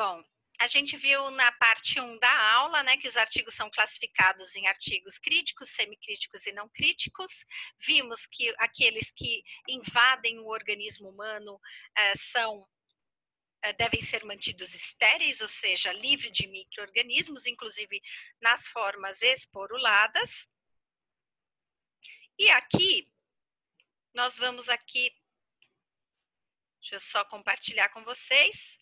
Bom, a gente viu na parte 1 da aula, né, que os artigos são classificados em artigos críticos, semicríticos e não críticos. Vimos que aqueles que invadem o organismo humano devem ser mantidos estéreis, ou seja, livre de micro-organismos, inclusive nas formas esporuladas. E aqui, nós vamos aqui, deixa eu só compartilhar com vocês,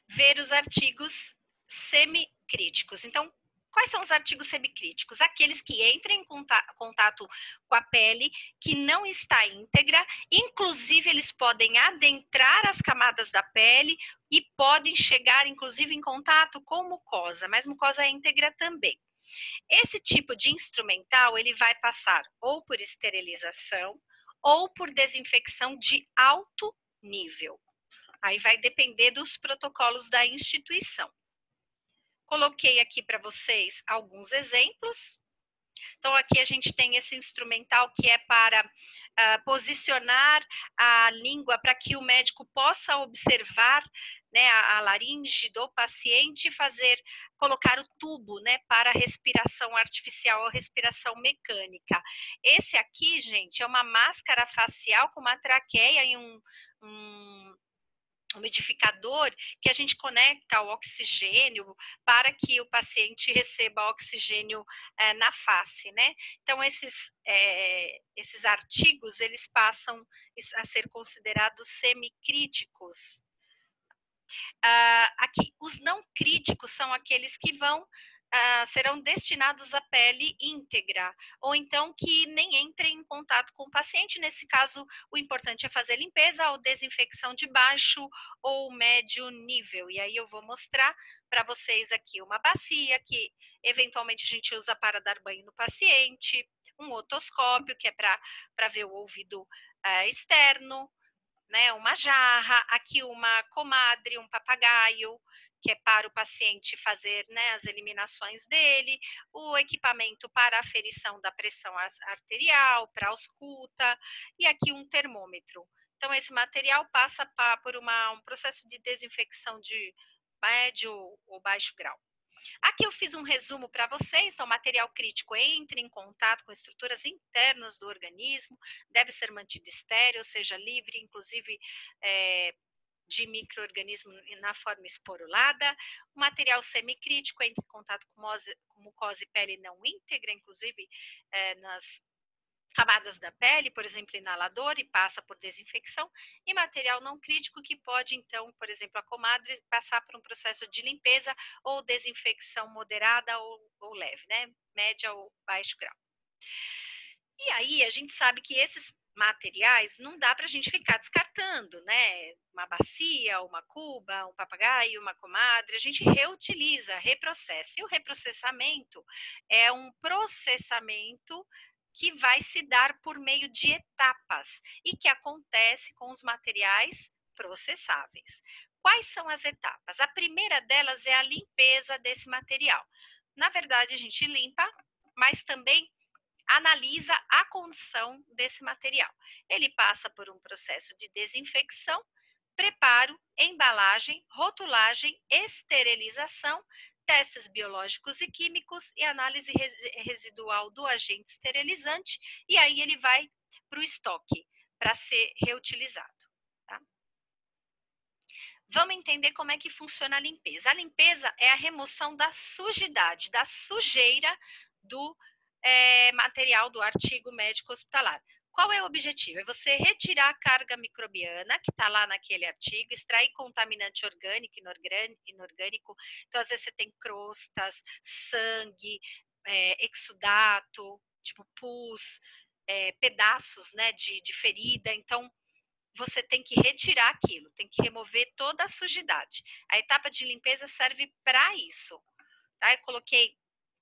ver os artigos semicríticos. Então, quais são os artigos semicríticos? Aqueles que entram em contato com a pele, que não está íntegra, inclusive eles podem adentrar as camadas da pele e podem chegar, inclusive, em contato com mucosa, mas mucosa íntegra também. Esse tipo de instrumental, ele vai passar ou por esterilização ou por desinfecção de alto nível. Aí vai depender dos protocolos da instituição. Coloquei aqui para vocês alguns exemplos. Então, aqui a gente tem esse instrumental que é para posicionar a língua para que o médico possa observar, né, a laringe do paciente e colocar o tubo, né, para respiração artificial ou respiração mecânica. Esse aqui, gente, é uma máscara facial com uma traqueia e um umidificador que a gente conecta ao oxigênio para que o paciente receba oxigênio na face, né? Então, esses artigos, eles passam a ser considerados semicríticos. Aqui, os não críticos são aqueles que serão destinados à pele íntegra, ou então que nem entrem em contato com o paciente. Nesse caso, o importante é fazer limpeza ou desinfecção de baixo ou médio nível. E aí eu vou mostrar para vocês aqui uma bacia que eventualmente a gente usa para dar banho no paciente, um otoscópio, que é para ver o ouvido externo, né, uma jarra, aqui uma comadre, um papagaio, que é para o paciente fazer, né, as eliminações dele, o equipamento para aferição da pressão arterial, para ausculta, e aqui um termômetro. Então, esse material passa por um processo de desinfecção de médio ou baixo grau. Aqui eu fiz um resumo para vocês. Então, material crítico entra em contato com estruturas internas do organismo, deve ser mantido estéril, ou seja, livre, inclusive, de micro-organismo na forma esporulada. O material semicrítico entra em contato com mucosa e pele não íntegra, inclusive nas camadas da pele, por exemplo, inalador, e passa por desinfecção, e material não crítico que pode, então, por exemplo, a comadre, passar por um processo de limpeza ou desinfecção moderada ou leve, né? Média ou baixo grau. E aí a gente sabe que esses materiais não dá para a gente ficar descartando, né? Uma bacia, uma cuba, um papagaio, uma comadre, a gente reutiliza, reprocessa. E o reprocessamento é um processamento que vai se dar por meio de etapas e que acontece com os materiais processáveis. Quais são as etapas? A primeira delas é a limpeza desse material. Na verdade, a gente limpa, mas também analisa a condição desse material. Ele passa por um processo de desinfecção, preparo, embalagem, rotulagem, esterilização, testes biológicos e químicos e análise residual do agente esterilizante, e aí ele vai para o estoque, para ser reutilizado. Tá? Vamos entender como é que funciona a limpeza. A limpeza é a remoção da sujidade, da sujeira do material do artigo médico hospitalar. Qual é o objetivo? É você retirar a carga microbiana que está lá naquele artigo, extrair contaminante orgânico e inorgânico. Então, às vezes você tem crostas, sangue, exudato, tipo pus, pedaços, né, de ferida. Então, você tem que retirar aquilo, tem que remover toda a sujidade. A etapa de limpeza serve para isso. Tá? Eu coloquei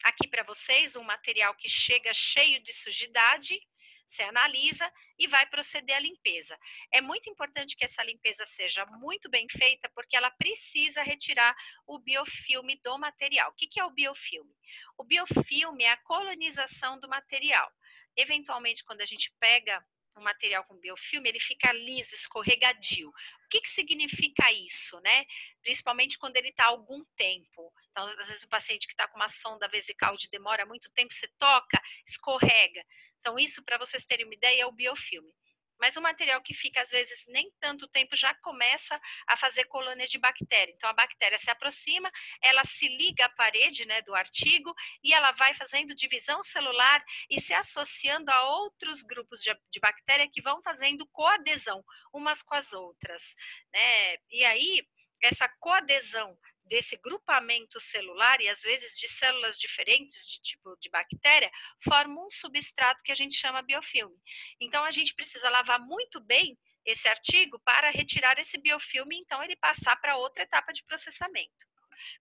aqui para vocês um material que chega cheio de sujidade, você analisa e vai proceder à limpeza. É muito importante que essa limpeza seja muito bem feita, porque ela precisa retirar o biofilme do material. O que é o biofilme? O biofilme é a colonização do material. Eventualmente, quando a gente pega um material com biofilme, ele fica liso, escorregadio. O que significa isso, né? Principalmente quando ele está há algum tempo. Então, às vezes o paciente que está com uma sonda vesical de demora muito tempo, você toca, escorrega. Então, isso, para vocês terem uma ideia, é o biofilme. Mas o material que fica, às vezes, nem tanto tempo, já começa a fazer colônia de bactéria. Então, a bactéria se aproxima, ela se liga à parede, né, do artigo e ela vai fazendo divisão celular e se associando a outros grupos de bactéria que vão fazendo coadesão umas com as outras, né? E aí, essa coadesão desse grupamento celular e às vezes de células diferentes de tipo de bactéria forma um substrato que a gente chama biofilme. Então a gente precisa lavar muito bem esse artigo para retirar esse biofilme, então ele passar para outra etapa de processamento.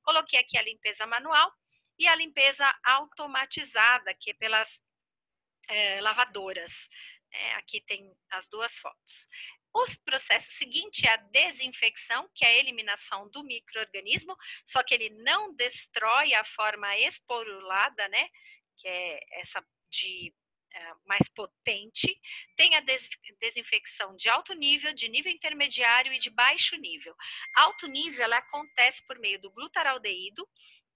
Coloquei aqui a limpeza manual e a limpeza automatizada, que é pelas lavadoras. Aqui tem as duas fotos. O processo seguinte é a desinfecção, que é a eliminação do micro-organismo, só que ele não destrói a forma esporulada, né? Que é essa de mais potente. Tem a desinfecção de alto nível, de nível intermediário e de baixo nível. Alto nível ela acontece por meio do glutaraldeído,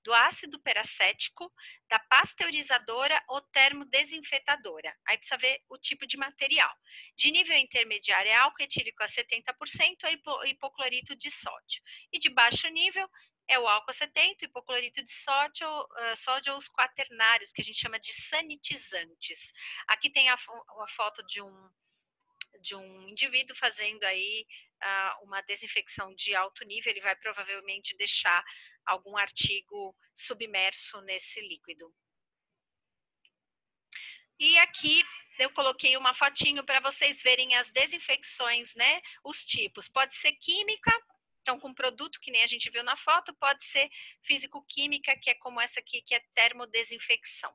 do ácido peracético, da pasteurizadora ou termodesinfetadora. Aí precisa ver o tipo de material. De nível intermediário é álcool etílico a 70% ou hipoclorito de sódio. E de baixo nível é o álcool acetento, hipoclorito de sódio, sódio ou os quaternários, que a gente chama de sanitizantes. Aqui tem a foto de um indivíduo fazendo aí uma desinfecção de alto nível, ele vai provavelmente deixar algum artigo submerso nesse líquido. E aqui eu coloquei uma fotinho para vocês verem as desinfecções, né? Os tipos. Pode ser química, então com produto que nem a gente viu na foto, pode ser físico-química, que é como essa aqui, que é termodesinfecção.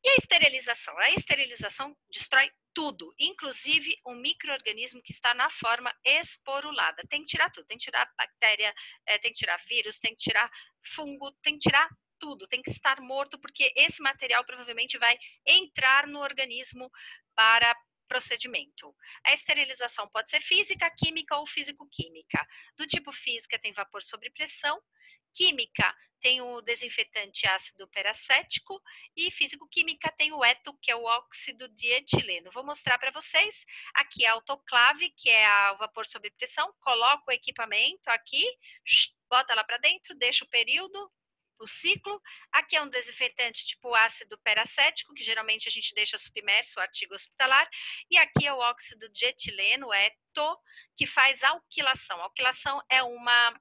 E a esterilização? A esterilização destrói tudo, inclusive o micro-organismo que está na forma esporulada. Tem que tirar tudo, tem que tirar bactéria, tem que tirar vírus, tem que tirar fungo, tem que tirar tudo, tem que estar morto, porque esse material provavelmente vai entrar no organismo para procedimento. A esterilização pode ser física, química ou físico-química. Do tipo física tem vapor sob pressão, química tem o desinfetante ácido peracético e físico-química tem o eto, que é o óxido de etileno. Vou mostrar para vocês. Aqui é a autoclave, que é o vapor sob pressão. Coloca o equipamento aqui, bota lá para dentro, deixa o período, o ciclo. Aqui é um desinfetante tipo ácido peracético, que geralmente a gente deixa submerso o artigo hospitalar. E aqui é o óxido de etileno, o eto, que faz alquilação. A alquilação é uma...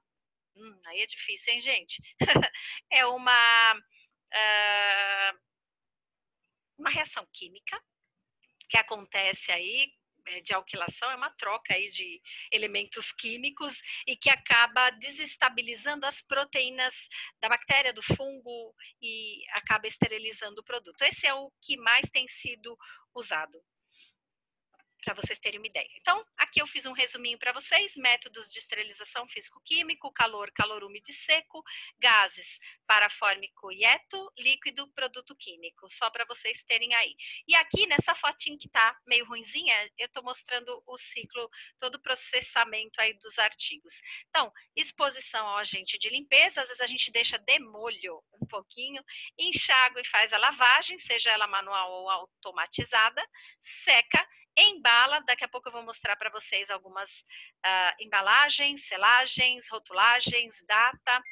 aí é difícil, hein, gente? É uma reação química que acontece aí de alquilação, é uma troca aí de elementos químicos e que acaba desestabilizando as proteínas da bactéria, do fungo e acaba esterilizando o produto. Esse é o que mais tem sido usado, para vocês terem uma ideia. Então, aqui eu fiz um resuminho para vocês, métodos de esterilização físico-químico, calor, calor úmido e seco, gases, parafórmico e eto, líquido, produto químico, só para vocês terem aí. E aqui nessa fotinha que tá meio ruinzinha, eu tô mostrando o ciclo, todo o processamento aí dos artigos. Então, exposição ao agente de limpeza, às vezes a gente deixa de molho um pouquinho, enxágua e faz a lavagem, seja ela manual ou automatizada, seca, embala, daqui a pouco eu vou mostrar para vocês algumas embalagens, selagens, rotulagens, data,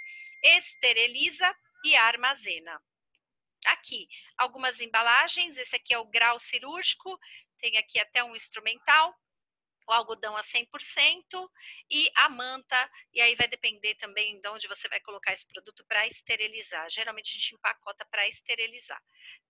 esteriliza e armazena. Aqui, algumas embalagens, esse aqui é o grau cirúrgico, tem aqui até um instrumental, o algodão a 100% e a manta, e aí vai depender também de onde você vai colocar esse produto para esterilizar. Geralmente a gente empacota para esterilizar,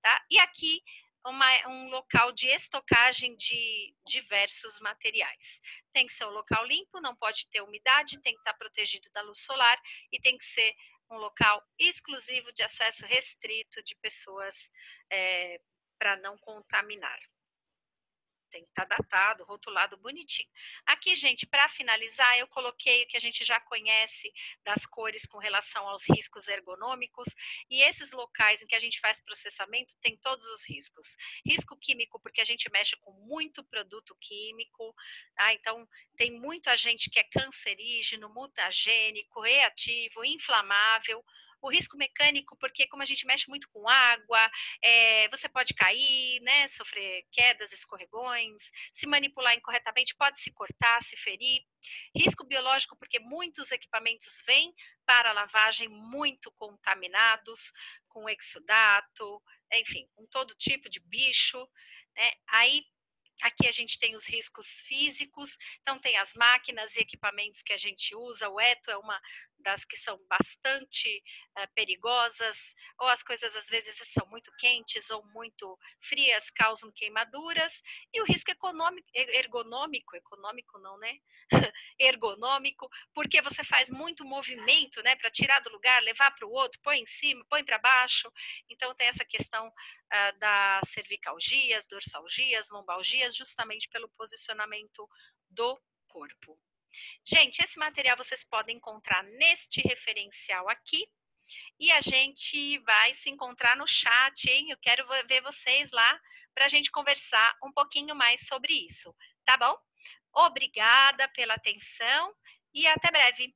tá? E aqui um local de estocagem de diversos materiais. Tem que ser um local limpo, não pode ter umidade, tem que estar protegido da luz solar e tem que ser um local exclusivo de acesso restrito de pessoas para não contaminar. tem que estar datado, rotulado bonitinho. Aqui, gente, para finalizar, eu coloquei o que a gente já conhece das cores com relação aos riscos ergonômicos, e esses locais em que a gente faz processamento tem todos os riscos. Risco químico, porque a gente mexe com muito produto químico, tá? Então tem muito agente que é cancerígeno, mutagênico, reativo, inflamável. O risco mecânico, porque como a gente mexe muito com água, você pode cair, né, sofrer quedas, escorregões, se manipular incorretamente, pode se cortar, se ferir. Risco biológico, porque muitos equipamentos vêm para a lavagem muito contaminados, com exudato, enfim, com todo tipo de bicho, né? Aí aqui a gente tem os riscos físicos, então tem as máquinas e equipamentos que a gente usa. O eto é uma das que são bastante perigosas, ou as coisas às vezes são muito quentes ou muito frias, causam queimaduras. E o risco econômico não, né? Ergonômico, porque você faz muito movimento, né, para tirar do lugar, levar para o outro, põe em cima, põe para baixo. Então tem essa questão das cervicalgias, dorsalgias, lombalgias, justamente pelo posicionamento do corpo. Gente, esse material vocês podem encontrar neste referencial aqui. E a gente vai se encontrar no chat, hein? Eu quero ver vocês lá para a gente conversar um pouquinho mais sobre isso, tá bom? Obrigada pela atenção e até breve.